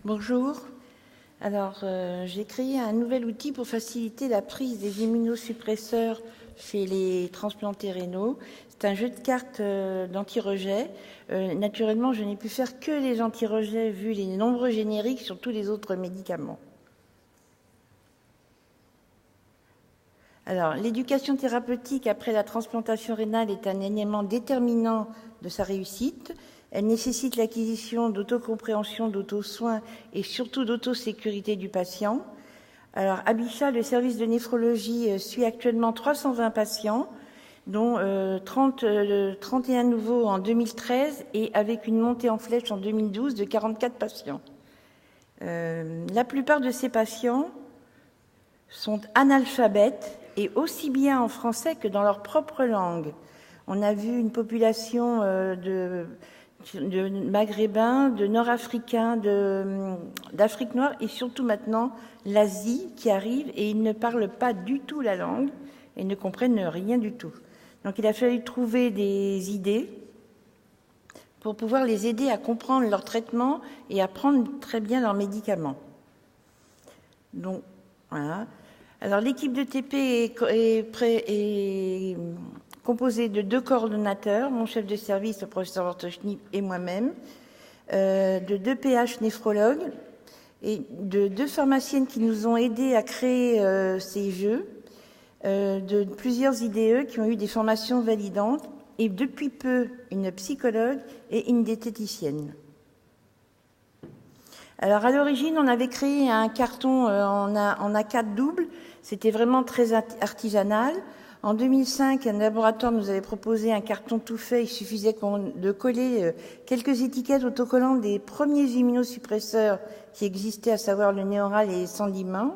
Bonjour. Alors, j'ai créé un nouvel outil pour faciliter la prise des immunosuppresseurs chez les transplantés rénaux. C'est un jeu de cartes d'anti-rejet. Naturellement, je n'ai pu faire que les anti-rejets vu les nombreux génériques sur tous les autres médicaments. Alors, l'éducation thérapeutique après la transplantation rénale est un élément déterminant de sa réussite. Elle nécessite l'acquisition d'autocompréhension, d'auto-soin et surtout d'autosécurité du patient. Alors, à Bichat, le service de néphrologie suit actuellement 320 patients, dont 31 nouveaux en 2013 et avec une montée en flèche en 2012 de 44 patients. La plupart de ces patients sont analphabètes, et aussi bien en français que dans leur propre langue. On a vu une population de Maghrébins, de Nord-Africains, d'Afrique noire et surtout maintenant l'Asie qui arrive et ils ne parlent pas du tout la langue et ne comprennent rien du tout. Donc il a fallu trouver des idées pour pouvoir les aider à comprendre leur traitement et à prendre très bien leurs médicaments. Donc voilà. Alors l'équipe de TP est composée de 2 coordonnateurs, mon chef de service, le professeur Wortoschnip et moi-même, de 2 PH néphrologues et de 2 pharmaciennes qui nous ont aidés à créer ces jeux, de plusieurs IDE qui ont eu des formations validantes et depuis peu une psychologue et une diététicienne. Alors à l'origine, on avait créé un carton en A4 double, c'était vraiment très artisanal. En 2005, un laboratoire nous avait proposé un carton tout fait, il suffisait de coller quelques étiquettes autocollantes des premiers immunosuppresseurs qui existaient, à savoir le Néoral et les Sandimans,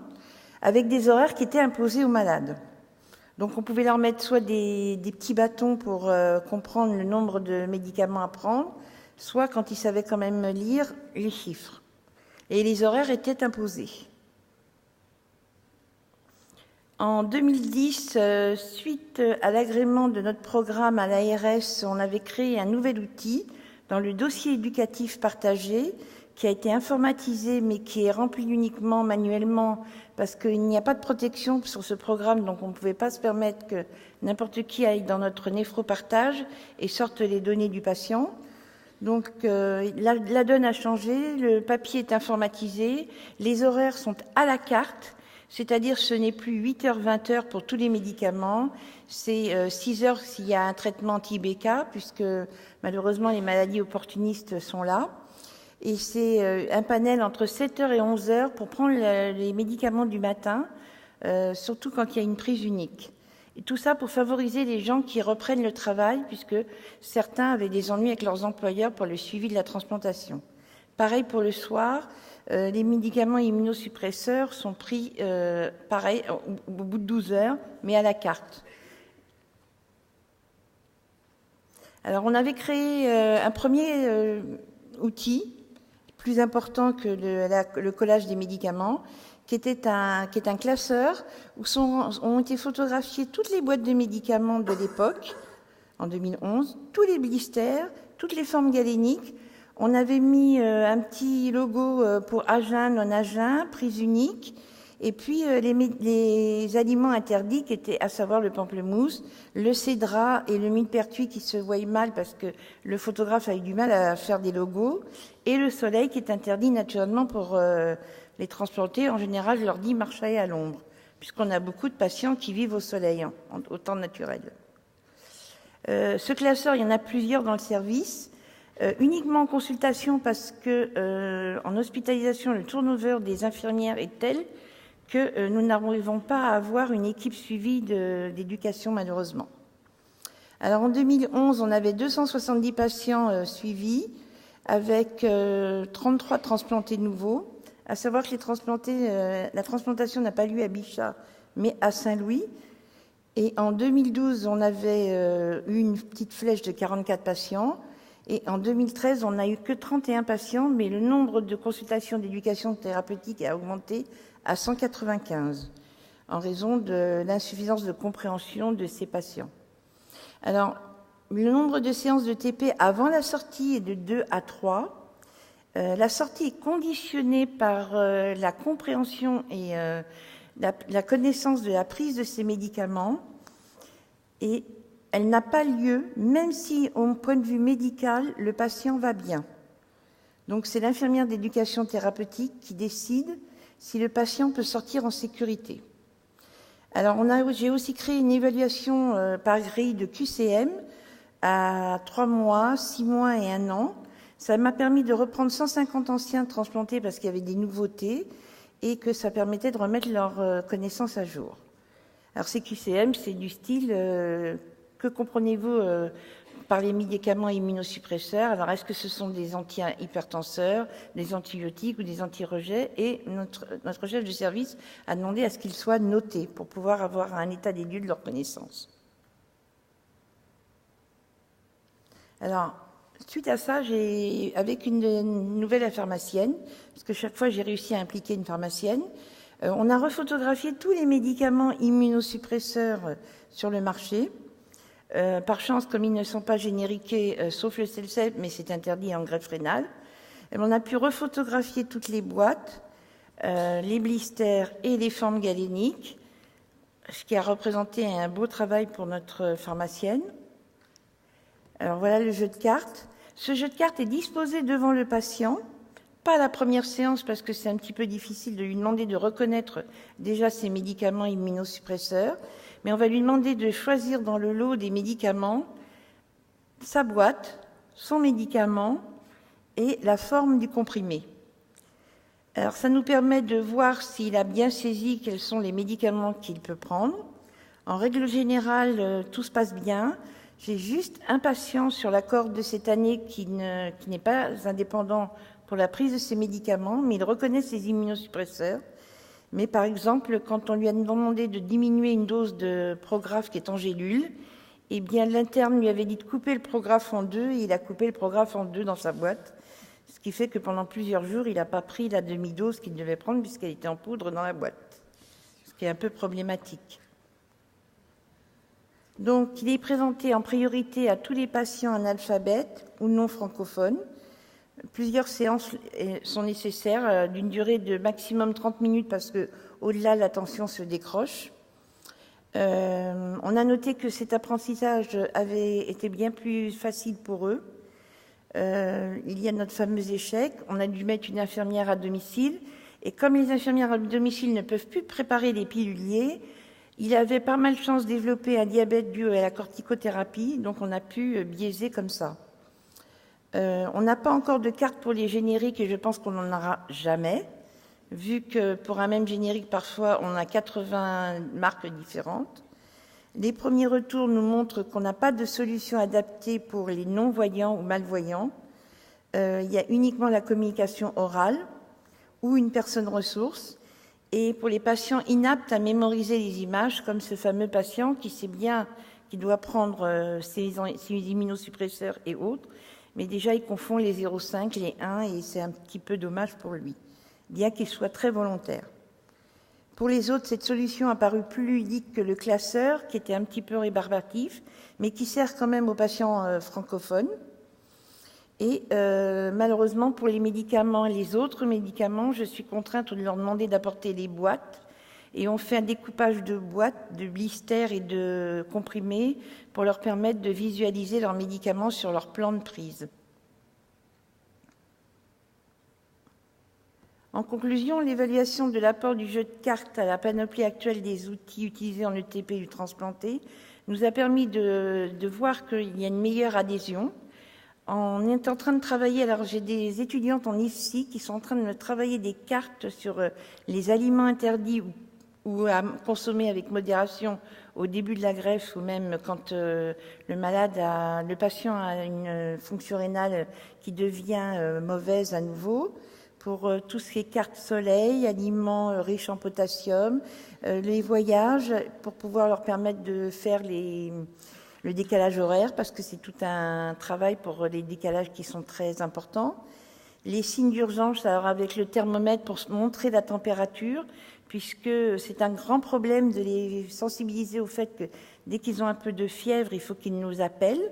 avec des horaires qui étaient imposés aux malades. Donc on pouvait leur mettre soit des petits bâtons pour comprendre le nombre de médicaments à prendre, soit quand ils savaient quand même lire les chiffres. Et les horaires étaient imposés. En 2010, suite à l'agrément de notre programme à l'ARS, on avait créé un nouvel outil dans le dossier éducatif partagé qui a été informatisé mais qui est rempli uniquement manuellement parce qu'il n'y a pas de protection sur ce programme, donc on ne pouvait pas se permettre que n'importe qui aille dans notre néphropartage et sorte les données du patient. Donc la donne a changé, le papier est informatisé, les horaires sont à la carte, c'est-à-dire ce n'est plus 8h, 20h pour tous les médicaments, c'est 6h s'il y a un traitement anti-BK, puisque malheureusement les maladies opportunistes sont là, et c'est un panel entre 7h et 11h pour prendre les médicaments du matin, surtout quand il y a une prise unique. Et tout ça pour favoriser les gens qui reprennent le travail, puisque certains avaient des ennuis avec leurs employeurs pour le suivi de la transplantation. Pareil pour le soir, les médicaments immunosuppresseurs sont pris, pareil, au bout de 12 heures, mais à la carte. Alors on avait créé un premier outil, plus important que le collage des médicaments, qui est un classeur où ont été photographiées toutes les boîtes de médicaments de l'époque, en 2011, tous les blisters, toutes les formes galéniques. On avait mis un petit logo pour Agen, non-Agen, prise unique, et puis les aliments interdits qui étaient à savoir le pamplemousse, le cédrat et le millepertuis qui se voient mal parce que le photographe a eu du mal à faire des logos, et le soleil qui est interdit naturellement pour les transplantés. En général, je leur dis marcher à l'ombre, puisqu'on a beaucoup de patients qui vivent au soleil, au temps naturel. Ce classeur, il y en a plusieurs dans le service, uniquement en consultation parce que en hospitalisation, le turnover des infirmières est tel que nous n'arrivons pas à avoir une équipe suivie d'éducation, malheureusement. Alors en 2011, on avait 270 patients suivis avec 33 transplantés nouveaux. À savoir que la transplantation n'a pas lieu à Bichat, mais à Saint-Louis. Et en 2012, on avait eu une petite flèche de 44 patients. Et en 2013, on n'a eu que 31 patients, mais le nombre de consultations d'éducation thérapeutique a augmenté à 195, en raison de l'insuffisance de compréhension de ces patients. Alors, le nombre de séances de TP avant la sortie est de 2 à 3. La sortie est conditionnée par la compréhension et la connaissance de la prise de ces médicaments, et elle n'a pas lieu même si, au point de vue médical, le patient va bien. Donc c'est l'infirmière d'éducation thérapeutique qui décide si le patient peut sortir en sécurité. Alors j'ai aussi créé une évaluation par grille de QCM à 3 mois, 6 mois et 1 an. Ça m'a permis de reprendre 150 anciens transplantés parce qu'il y avait des nouveautés et que ça permettait de remettre leurs connaissances à jour. Alors ces QCM, c'est du style que comprenez-vous par les médicaments immunosuppresseurs? Alors est-ce que ce sont des antihypertenseurs, des antibiotiques ou des anti-rejets? Et notre chef de service a demandé à ce qu'ils soient notés pour pouvoir avoir un état des lieux de leur connaissance. Alors, suite à ça, avec une nouvelle pharmacienne, parce que chaque fois j'ai réussi à impliquer une pharmacienne, on a refotographié tous les médicaments immunosuppresseurs sur le marché. Par chance, comme ils ne sont pas génériqués, sauf le Celsep, mais c'est interdit en greffe rénale, on a pu refotographier toutes les boîtes, les blisters et les formes galéniques, ce qui a représenté un beau travail pour notre pharmacienne. Alors voilà le jeu de cartes. Ce jeu de cartes est disposé devant le patient, pas à la première séance parce que c'est un petit peu difficile de lui demander de reconnaître déjà ses médicaments immunosuppresseurs, mais on va lui demander de choisir dans le lot des médicaments sa boîte, son médicament et la forme du comprimé. Alors ça nous permet de voir s'il a bien saisi quels sont les médicaments qu'il peut prendre. En règle générale, tout se passe bien. J'ai juste un patient sur la cohorte de cette année qui n'est pas indépendant pour la prise de ses médicaments, mais il reconnaît ses immunosuppresseurs. Mais par exemple, quand on lui a demandé de diminuer une dose de Prograf qui est en gélule, eh bien l'interne lui avait dit de couper le Prograf en 2 et il a coupé le Prograf en 2 dans sa boîte. Ce qui fait que pendant plusieurs jours, il n'a pas pris la demi-dose qu'il devait prendre puisqu'elle était en poudre dans la boîte. Ce qui est un peu problématique. Donc, il est présenté en priorité à tous les patients analphabètes ou non francophones. Plusieurs séances sont nécessaires d'une durée de maximum 30 minutes parce que au-delà, l'attention se décroche. On a noté que cet apprentissage avait été bien plus facile pour eux. Il y a notre fameux échec. On a dû mettre une infirmière à domicile. Et comme les infirmières à domicile ne peuvent plus préparer les piluliers, il avait pas mal de chance de développer un diabète dû à la corticothérapie, donc on a pu biaiser comme ça. On n'a pas encore de carte pour les génériques et je pense qu'on n'en aura jamais, vu que pour un même générique, parfois, on a 80 marques différentes. Les premiers retours nous montrent qu'on n'a pas de solution adaptée pour les non-voyants ou malvoyants. Il y a uniquement la communication orale ou une personne ressource. Et pour les patients inaptes à mémoriser les images, comme ce fameux patient qui sait bien qu'il doit prendre ses immunosuppresseurs et autres, mais déjà il confond les 0,5, les 1, et c'est un petit peu dommage pour lui, bien qu'il soit très volontaire. Pour les autres, cette solution a paru plus ludique que le classeur, qui était un petit peu rébarbatif, mais qui sert quand même aux patients francophones. Et malheureusement, pour les médicaments et les autres médicaments, je suis contrainte de leur demander d'apporter les boîtes. Et on fait un découpage de boîtes, de blisters et de comprimés pour leur permettre de visualiser leurs médicaments sur leur plan de prise. En conclusion, l'évaluation de l'apport du jeu de cartes à la panoplie actuelle des outils utilisés en ETP du transplanté nous a permis de voir qu'il y a une meilleure adhésion. On est en train de travailler, alors j'ai des étudiantes en IFSI qui sont en train de travailler des cartes sur les aliments interdits ou à consommer avec modération au début de la greffe ou même quand le patient a une fonction rénale qui devient mauvaise à nouveau. Pour tout ce qui est carte soleil, aliments riches en potassium, les voyages, pour pouvoir leur permettre de faire le décalage horaire, parce que c'est tout un travail pour les décalages qui sont très importants. Les signes d'urgence, alors avec le thermomètre pour montrer la température, puisque c'est un grand problème de les sensibiliser au fait que dès qu'ils ont un peu de fièvre, il faut qu'ils nous appellent.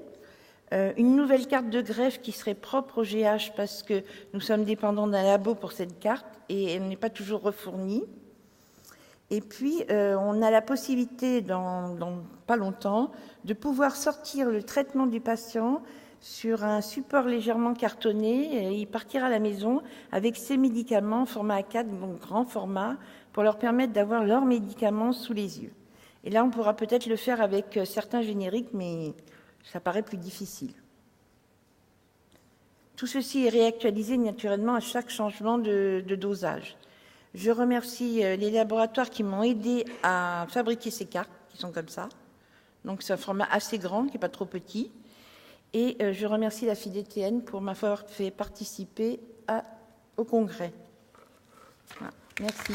Une nouvelle carte de greffe qui serait propre au GH parce que nous sommes dépendants d'un labo pour cette carte et elle n'est pas toujours refournie. Et puis, on a la possibilité, dans pas longtemps, de pouvoir sortir le traitement du patient sur un support légèrement cartonné et partir à la maison avec ses médicaments format A4, donc grand format, pour leur permettre d'avoir leurs médicaments sous les yeux. Et là, on pourra peut-être le faire avec certains génériques, mais ça paraît plus difficile. Tout ceci est réactualisé naturellement à chaque changement de dosage. Je remercie les laboratoires qui m'ont aidé à fabriquer ces cartes, qui sont comme ça. Donc c'est un format assez grand, qui n'est pas trop petit. Et je remercie la FIDTN pour m'avoir fait participer au congrès. Voilà. Merci.